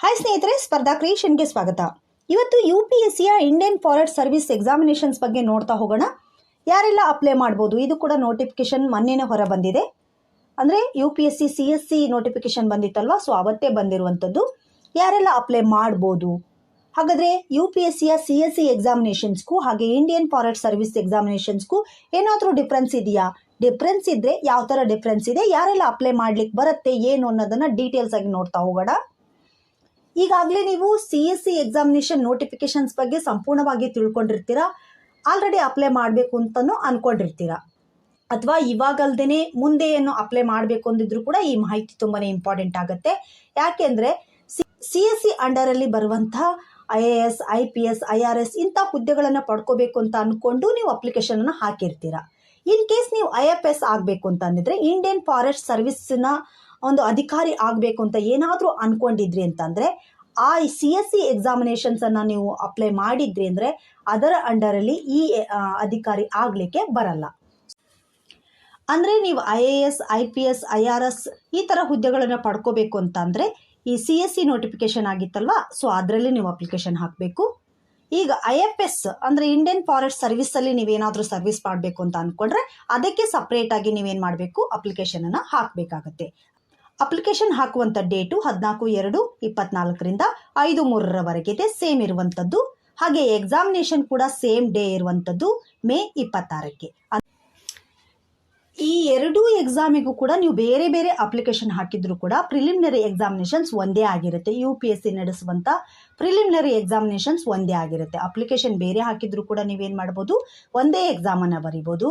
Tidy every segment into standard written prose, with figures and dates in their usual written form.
Hi ಸ್ನೇಹಿತರೆ, ಸ್ಪರ್ಧಾ ಕ್ರಿಯೇಷನ್ಗೆ ಸ್ವಾಗತ. ಇವತ್ತು UPSCಯ ಇಂಡಿಯನ್ ಫಾರೆಸ್ಟ್ ಸರ್ವಿಸ್ ಎಕ್ಸಾಮಿನೇಷನ್ಸ್ ಬಗ್ಗೆ ನೋಡ್ತಾ ಹೋಗೋಣ. ಯಾರೆಲ್ಲ ಅಪ್ಲೈ ಮಾಡ್ಬೋದು, ಇದು ಕೂಡ ನೋಟಿಫಿಕೇಶನ್ ಮೊನ್ನೆನೇ ಹೊರ ಬಂದಿದೆ. ಅಂದರೆ UPSC CSC ನೋಟಿಫಿಕೇಶನ್ ಬಂದಿತ್ತಲ್ವಾ, ಸೊ ಅವತ್ತೇ ಬಂದಿರುವಂಥದ್ದು. ಯಾರೆಲ್ಲ ಅಪ್ಲೈ ಮಾಡ್ಬೋದು, ಹಾಗಾದರೆ UPSCಯ CSC ಎಕ್ಸಾಮಿನೇಷನ್ಸ್ಗೂ ಹಾಗೆ ಇಂಡಿಯನ್ ಫಾರೆಸ್ಟ್ ಸರ್ವಿಸ್ ಎಕ್ಸಾಮಿನೇಷನ್ಸ್ಗೂ ಏನಾದರೂ ಡಿಫ್ರೆನ್ಸ್ ಇದೆಯಾ? ಡಿಫ್ರೆನ್ಸ್ ಇದ್ದರೆ ಯಾವ ಥರ ಡಿಫ್ರೆನ್ಸ್ ಇದೆ, ಯಾರೆಲ್ಲ ಅಪ್ಲೈ ಮಾಡ್ಲಿಕ್ಕೆ ಬರುತ್ತೆ, ಏನು ಅನ್ನೋದನ್ನು ಡೀಟೇಲ್ಸ್ ಆಗಿ ನೋಡ್ತಾ ಹೋಗೋಣ. ಈಗಾಗಲೇ ನೀವು CSC ಎಕ್ಸಾಮಿನೇಷನ್ ನೋಟಿಫಿಕೇಶನ್ಸ್ ಬಗ್ಗೆ ಸಂಪೂರ್ಣವಾಗಿ ತಿಳ್ಕೊಂಡಿರ್ತೀರಾ, ಆಲ್ರೆಡಿ ಅಪ್ಲೈ ಮಾಡಬೇಕು ಅಂತಲೂ ಅಂದ್ಕೊಂಡಿರ್ತೀರಾ. ಅಥವಾ ಇವಾಗಲ್ದೇ ಮುಂದೆ ಏನು ಅಪ್ಲೈ ಮಾಡಬೇಕು ಅಂದಿದ್ರು ಕೂಡ ಈ ಮಾಹಿತಿ ತುಂಬಾ ಇಂಪಾರ್ಟೆಂಟ್ ಆಗುತ್ತೆ. ಯಾಕೆಂದರೆ CSC ಅಂಡರಲ್ಲಿ ಬರುವಂಥ IAS, IPS, IRS ಇಂಥ ಹುದ್ದೆಗಳನ್ನು ಪಡ್ಕೋಬೇಕು ಅಂತ ಅಂದ್ಕೊಂಡು ನೀವು ಅಪ್ಲಿಕೇಶನನ್ನು ಹಾಕಿರ್ತೀರಾ. ಇನ್ ಕೇಸ್ ನೀವು IFS ಆಗಬೇಕು ಅಂತ ಅಂದಿದ್ರೆ, ಇಂಡಿಯನ್ ಫಾರೆಸ್ಟ್ ಸರ್ವಿಸ್ನ ಒಂದು ಅಧಿಕಾರಿ ಆಗಬೇಕು ಅಂತ ಏನಾದರೂ ಅಂದ್ಕೊಂಡಿದ್ರಿ ಅಂತಂದರೆ, ಆ CSC ಎಕ್ಸಾಮಿನೇಷನ್ಸನ್ನು ನೀವು ಅಪ್ಲೈ ಮಾಡಿದ್ರಿ ಅಂದರೆ ಅದರ ಅಂಡರಲ್ಲಿ ಈ ಅಧಿಕಾರಿ ಆಗಲಿಕ್ಕೆ ಬರಲ್ಲ. ಅಂದರೆ ನೀವು IAS, IPS, IRS ಈ ಥರ ಹುದ್ದೆಗಳನ್ನು ಪಡ್ಕೋಬೇಕು ಅಂತ ಅಂದರೆ ಈ CSC ನೋಟಿಫಿಕೇಶನ್ ಆಗಿತ್ತಲ್ವಾ, ಸೊ ಅದರಲ್ಲಿ ನೀವು ಅಪ್ಲಿಕೇಶನ್ ಹಾಕಬೇಕು. ಈಗ IFS ಅಂದರೆ ಇಂಡಿಯನ್ ಫಾರೆಸ್ಟ್ ಸರ್ವಿಸಲ್ಲಿ ನೀವೇನಾದರೂ ಸರ್ವಿಸ್ ಮಾಡಬೇಕು ಅಂತ ಅಂದ್ಕೊಂಡ್ರೆ ಅದಕ್ಕೆ ಸಪ್ರೇಟಾಗಿ ನೀವೇನು ಮಾಡಬೇಕು, ಅಪ್ಲಿಕೇಶನನ್ನು ಹಾಕಬೇಕಾಗತ್ತೆ. ಅಪ್ಲಿಕೇಶನ್ ಹಾಕುವಂಥ ಡೇಟು 14/2/24ರಿಂದ 5/3ರವರೆಗಿದೆ, ಸೇಮ್ ಇರುವಂಥದ್ದು. ಹಾಗೆ ಎಕ್ಸಾಮಿನೇಷನ್ ಕೂಡ ಸೇಮ್ ಡೇ ಇರುವಂಥದ್ದು, ಮೇ 26ಕ್ಕೆ. ಈ ಎರಡೂ ಎಕ್ಸಾಮಿಗೂ ಕೂಡ ನೀವು ಬೇರೆ ಬೇರೆ ಅಪ್ಲಿಕೇಶನ್ ಹಾಕಿದ್ರು ಕೂಡ ಪ್ರಿಲಿಮಿನರಿ ಎಕ್ಸಾಮಿನೇಷನ್ಸ್ ಒಂದೇ ಆಗಿರುತ್ತೆ. UPSC ನಡೆಸುವಂಥ ಪ್ರಿಲಿಮಿನರಿ ಎಕ್ಸಾಮಿನೇಷನ್ಸ್ ಒಂದೇ ಆಗಿರುತ್ತೆ. ಅಪ್ಲಿಕೇಶನ್ ಬೇರೆ ಹಾಕಿದ್ರು ಕೂಡ ನೀವೇನು ಮಾಡ್ಬೋದು, ಒಂದೇ ಎಕ್ಸಾಮನ್ನು ಬರಿಬೋದು.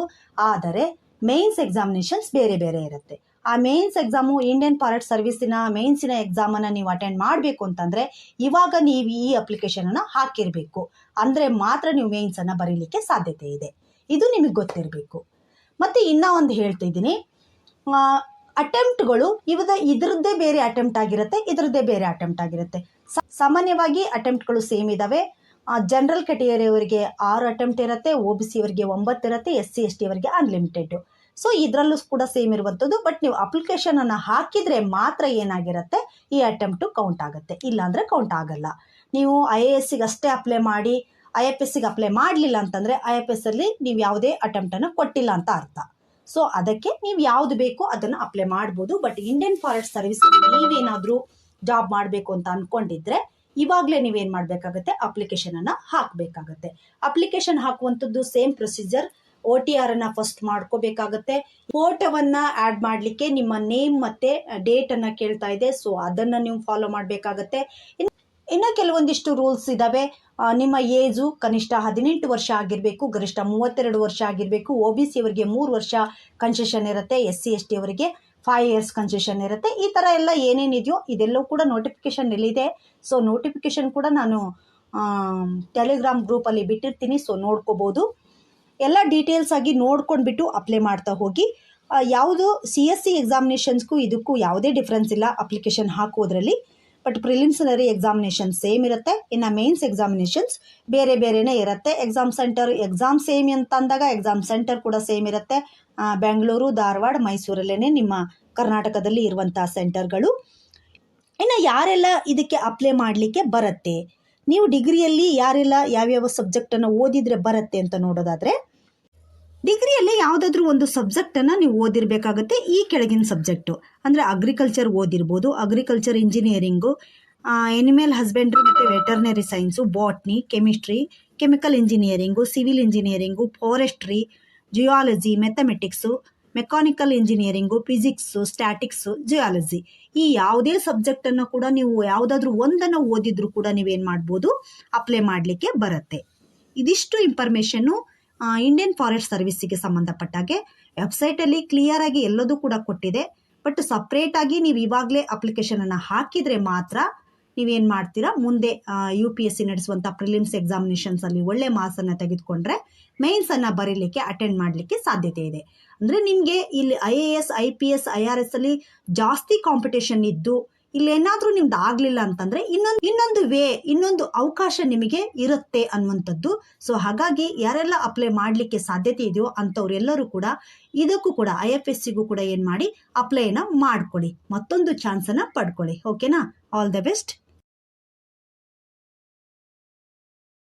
ಆದರೆ ಮೇನ್ಸ್ ಎಕ್ಸಾಮಿನೇಷನ್ಸ್ ಬೇರೆ ಬೇರೆ ಇರುತ್ತೆ. ಆ ಮೇನ್ಸ್ ಎಕ್ಸಾಮು ಇಂಡಿಯನ್ ಫಾರೆಸ್ಟ್ ಸರ್ವಿಸಿನ ಮೇನ್ಸಿನ ಎಕ್ಸಾಮನ್ನು ನೀವು ಅಟೆಂಡ್ ಮಾಡಬೇಕು ಅಂತಂದರೆ ಇವಾಗ ನೀವು ಈ ಅಪ್ಲಿಕೇಶನನ್ನು ಹಾಕಿರಬೇಕು. ಅಂದರೆ ಮಾತ್ರ ನೀವು ಮೇನ್ಸನ್ನು ಬರೀಲಿಕ್ಕೆ ಸಾಧ್ಯತೆ ಇದೆ. ಇದು ನಿಮಗೆ ಗೊತ್ತಿರಬೇಕು. ಮತ್ತು ಇನ್ನೂ ಒಂದು ಹೇಳ್ತಿದ್ದೀನಿ, ಅಟೆಂಪ್ಟ್ಗಳು ಇದರದ್ದೇ ಬೇರೆ ಅಟೆಂಪ್ಟ್ ಆಗಿರುತ್ತೆ, ಇದರದ್ದೇ ಬೇರೆ ಅಟೆಂಪ್ಟ್ ಆಗಿರುತ್ತೆ. ಸಾಮಾನ್ಯವಾಗಿ ಅಟೆಂಪ್ಟ್ಗಳು ಸೇಮ್ ಇದ್ದಾವೆ. ಜನರಲ್ ಕ್ಯಾಟಗರಿಯವರಿಗೆ 6 ಅಟೆಂಪ್ಟ್ ಇರುತ್ತೆ, OBC ಅವರಿಗೆ 9 ಇರುತ್ತೆ, SC ST ಅವರಿಗೆ ಅನ್ಲಿಮಿಟೆಡ್. ಸೊ ಇದರಲ್ಲೂ ಕೂಡ ಸೇಮ್ ಇರುವಂಥದ್ದು. ಬಟ್ ನೀವು ಅಪ್ಲಿಕೇಶನನ್ನು ಹಾಕಿದರೆ ಮಾತ್ರ ಏನಾಗಿರುತ್ತೆ, ಈ ಅಟೆಂಪ್ಟು ಕೌಂಟ್ ಆಗುತ್ತೆ, ಇಲ್ಲಾಂದರೆ ಕೌಂಟ್ ಆಗಲ್ಲ. ನೀವು IASಗೆ ಅಷ್ಟೇ ಅಪ್ಲೈ ಮಾಡಿ IFSಗೆ ಅಪ್ಲೈ ಮಾಡಲಿಲ್ಲ ಅಂತಂದರೆ IFSಲ್ಲಿ ನೀವು ಯಾವುದೇ ಅಟೆಂಪ್ಟನ್ನು ಕೊಟ್ಟಿಲ್ಲ ಅಂತ ಅರ್ಥ. ಸೊ ಅದಕ್ಕೆ ನೀವು ಯಾವುದು ಬೇಕೋ ಅದನ್ನು ಅಪ್ಲೈ ಮಾಡ್ಬೋದು. ಬಟ್ ಇಂಡಿಯನ್ ಫಾರೆಸ್ಟ್ ಸರ್ವಿಸಲ್ಲಿ ನೀವೇನಾದರೂ ಜಾಬ್ ಮಾಡಬೇಕು ಅಂತ ಅಂದ್ಕೊಂಡಿದ್ರೆ ಇವಾಗಲೇ ನೀವೇನು ಮಾಡಬೇಕಾಗತ್ತೆ, ಅಪ್ಲಿಕೇಶನನ್ನು ಹಾಕಬೇಕಾಗತ್ತೆ. ಅಪ್ಲಿಕೇಶನ್ ಹಾಕುವಂಥದ್ದು ಸೇಮ್ ಪ್ರೊಸೀಜರ್. OTRನ್ನು ಫಸ್ಟ್ ಮಾಡ್ಕೋಬೇಕಾಗತ್ತೆ. ಫೋಟೋವನ್ನು ಆ್ಯಡ್ ಮಾಡಲಿಕ್ಕೆ ನಿಮ್ಮ ನೇಮ್ ಮತ್ತು ಡೇಟನ್ನು ಕೇಳ್ತಾ ಇದೆ, ಸೊ ಅದನ್ನು ನೀವು ಫಾಲೋ ಮಾಡಬೇಕಾಗತ್ತೆ. ಇನ್ನು ಕೆಲವೊಂದಿಷ್ಟು ರೂಲ್ಸ್ ಇದ್ದಾವೆ. ನಿಮ್ಮ ಏಜು ಕನಿಷ್ಠ 18 ವರ್ಷ ಆಗಿರಬೇಕು, ಗರಿಷ್ಠ 32 ವರ್ಷ ಆಗಿರಬೇಕು. OBC ಅವರಿಗೆ 3 ವರ್ಷ ಕನ್ಸೆಷನ್ ಇರುತ್ತೆ, SC ST ಅವರಿಗೆ 5 years ಕನ್ಸೆಷನ್ ಇರುತ್ತೆ. ಈ ಥರ ಎಲ್ಲ ಏನೇನಿದೆಯೋ ಇದೆಲ್ಲವೂ ಕೂಡ ನೋಟಿಫಿಕೇಷನ್ ಎಲ್ಲಿದೆ. ಸೊ ನೋಟಿಫಿಕೇಷನ್ ಕೂಡ ನಾನು ಟೆಲಿಗ್ರಾಮ್ ಗ್ರೂಪಲ್ಲಿ ಬಿಟ್ಟಿರ್ತೀನಿ, ಸೊ ನೋಡ್ಕೋಬೋದು. ಎಲ್ಲ ಡೀಟೇಲ್ಸ್ ಆಗಿ ನೋಡ್ಕೊಂಡ್ಬಿಟ್ಟು ಅಪ್ಲೈ ಮಾಡ್ತಾ ಹೋಗಿ. ಯಾವುದು CSC ಎಕ್ಸಾಮಿನೇಷನ್ಸ್ಗೂ ಇದಕ್ಕೂ ಯಾವುದೇ ಡಿಫ್ರೆನ್ಸ್ ಇಲ್ಲ ಅಪ್ಲಿಕೇಶನ್ ಹಾಕೋದ್ರಲ್ಲಿ. ಬಟ್ ಪ್ರಿಲಿಮ್ಸಿನರಿ ಎಕ್ಸಾಮಿನೇಷನ್ ಸೇಮ್ ಇರುತ್ತೆ. ಇನ್ನು ಮೇನ್ಸ್ ಎಕ್ಸಾಮಿನೇಷನ್ಸ್ ಬೇರೆ ಬೇರೆನೇ ಇರುತ್ತೆ. ಎಕ್ಸಾಮ್ ಸೇಮ್ ಅಂತ ಅಂದಾಗ ಎಕ್ಸಾಮ್ ಸೆಂಟರ್ ಕೂಡ ಸೇಮ್ ಇರುತ್ತೆ. ಬೆಂಗಳೂರು, ಧಾರವಾಡ, ಮೈಸೂರಲ್ಲೇ ನಿಮ್ಮ ಕರ್ನಾಟಕದಲ್ಲಿ ಇರುವಂಥ ಸೆಂಟರ್ಗಳು. ಇನ್ನು ಯಾರೆಲ್ಲ ಇದಕ್ಕೆ ಅಪ್ಲೈ ಮಾಡಲಿಕ್ಕೆ ಬರುತ್ತೆ, ನೀವು ಡಿಗ್ರಿಯಲ್ಲಿ ಯಾರೆಲ್ಲ ಯಾವ್ಯಾವ ಸಬ್ಜೆಕ್ಟನ್ನು ಓದಿದರೆ ಬರುತ್ತೆ ಅಂತ ನೋಡೋದಾದರೆ, ಡಿಗ್ರಿಯಲ್ಲಿ ಯಾವುದಾದ್ರೂ ಒಂದು ಸಬ್ಜೆಕ್ಟನ್ನು ನೀವು ಓದಿರಬೇಕಾಗುತ್ತೆ. ಈ ಕೆಳಗಿನ ಸಬ್ಜೆಕ್ಟು ಅಂದರೆ ಅಗ್ರಿಕಲ್ಚರ್ ಓದಿರ್ಬೋದು, ಅಗ್ರಿಕಲ್ಚರ್ ಇಂಜಿನಿಯರಿಂಗು, ಎನಿಮಲ್ ಹಸ್ಬೆಂಡ್ರಿ ಮತ್ತು veterinary science, botany, chemistry, chemical engineering, civil engineering, forestry, geology, mathematics, mechanical engineering, physics, statics, geology. ಈ ಯಾವುದೇ ಸಬ್ಜೆಕ್ಟನ್ನು ಕೂಡ ನೀವು ಯಾವುದಾದ್ರೂ ಒಂದನ್ನು ಓದಿದ್ರೂ ಕೂಡ ನೀವೇನು ಮಾಡ್ಬೋದು, ಅಪ್ಲೈ ಮಾಡಲಿಕ್ಕೆ ಬರುತ್ತೆ. ಇದಿಷ್ಟು ಇನ್ಫಾರ್ಮೇಷನ್ನು ಇಂಡಿಯನ್ ಫಾರೆಸ್ಟ್ ಸರ್ವಿಸಿಗೆ ಸಂಬಂಧಪಟ್ಟಾಗೆ ವೆಬ್ಸೈಟಲ್ಲಿ ಕ್ಲಿಯರಾಗಿ ಎಲ್ಲದೂ ಕೂಡ ಕೊಟ್ಟಿದೆ. ಬಟ್ ಸಪ್ರೇಟಾಗಿ ನೀವು ಇವಾಗಲೇ ಅಪ್ಲಿಕೇಶನನ್ನು ಹಾಕಿದರೆ ಮಾತ್ರ ನೀವೇನು ಮಾಡ್ತೀರಾ, ಮುಂದೆ UPSC ನಡೆಸುವಂಥ ಪ್ರಿಲಿಮ್ಸ್ ಎಕ್ಸಾಮಿನೇಷನ್ಸಲ್ಲಿ ಒಳ್ಳೆ ಮಾರ್ಕ್ಸನ್ನು ತೆಗೆದುಕೊಂಡ್ರೆ ಮೇನ್ಸನ್ನು ಬರೀಲಿಕ್ಕೆ ಅಟೆಂಡ್ ಮಾಡಲಿಕ್ಕೆ ಸಾಧ್ಯತೆ ಇದೆ. ಅಂದರೆ ನಿಮಗೆ ಇಲ್ಲಿ IAS, IPS, IRS ಅಲ್ಲಿ ಜಾಸ್ತಿ ಕಾಂಪಿಟೇಷನ್ ಇದ್ದು ಇಲ್ಲೇನಾದರೂ ನಿಮ್ದು ಆಗಲಿಲ್ಲ ಅಂತಂದರೆ ಇನ್ನೊಂದು ಅವಕಾಶ ನಿಮಗೆ ಇರುತ್ತೆ ಅನ್ನುವಂಥದ್ದು. ಸೊ ಹಾಗಾಗಿ ಯಾರೆಲ್ಲ ಅಪ್ಲೈ ಮಾಡಲಿಕ್ಕೆ ಸಾಧ್ಯತೆ ಇದೆಯೋ ಅಂಥವ್ರೆಲ್ಲರೂ ಕೂಡ ಇದಕ್ಕೂ ಕೂಡ IFSCಗೂ ಕೂಡ ಏನು ಮಾಡಿ, ಅಪ್ಲೈನ ಮಾಡ್ಕೊಳ್ಳಿ, ಮತ್ತೊಂದು ಚಾನ್ಸನ್ನು ಪಡ್ಕೊಳ್ಳಿ. ಓಕೆನಾ? All the best.